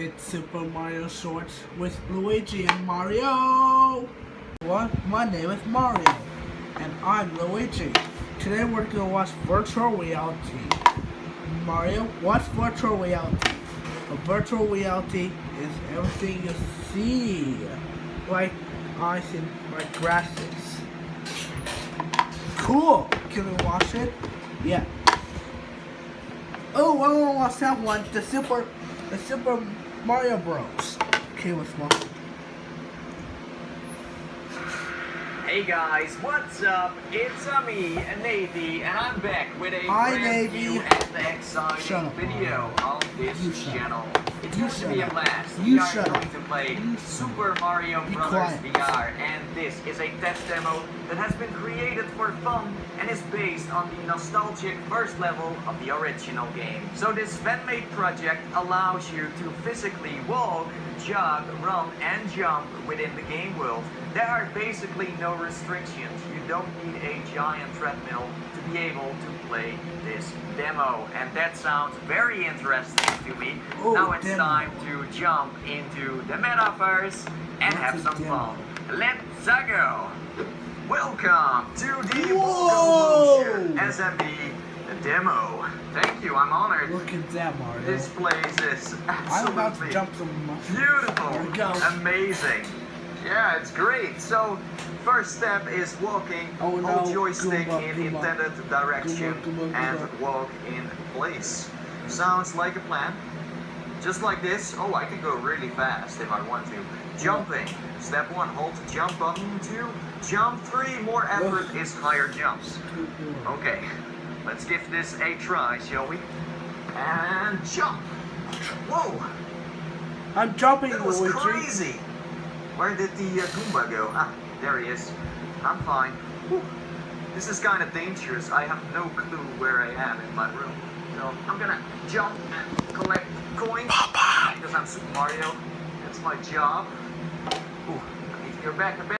It's Super Mario Shorts with Luigi and Mario. My name is Mario, and I'm Luigi. Today we're gonna watch virtual reality. Mario, what's virtual reality? Virtual reality is everything you see, like eyes and like graphics. Cool. Can we watch it? Yeah. Oh, I want to watch that one. The Super Mario Bros. Okay, let's watch it. Hey guys, what's up? It's me, Navy, and I'm back with a brand new and exciting video on this channel. It's going to be a blast. We are going to play Super Mario Bros. VR, and this is a test demo that has been created for fun and is based on the nostalgic first level of the original game. So this fan-made project allows you to physically walk, jog, run, and jump within the game world. There are basically no restrictions. You don't need a giant treadmill to be able to play this demo. And that sounds very interesting to me. Now it's time to jump into the metaverse and have some fun. Let's go! Welcome to the Motion SMB demo. Thank you, I'm honored. Look at that, Mario. This place is I'm about to absolutely jump some beautiful, amazing. Yeah, it's great. So, first step is walking. Hold joystick in intended direction and walk in place. Sounds like a plan. Just like this. Oh, I can go really fast if I want to. Jumping. Step 1, hold the jump button. 2, jump. 3, more effort is higher jumps. Okay, let's give this a try, shall we? And jump. Whoa. I'm jumping, That was Luigi. crazy. Where did the Goomba go? Ah, there he is. I'm fine. Whew. This is kind of dangerous. I have no clue where I am in my room. So I'm gonna jump and collect coins. Because I'm Super Mario. That's my job. Ooh, I need to go back to bed.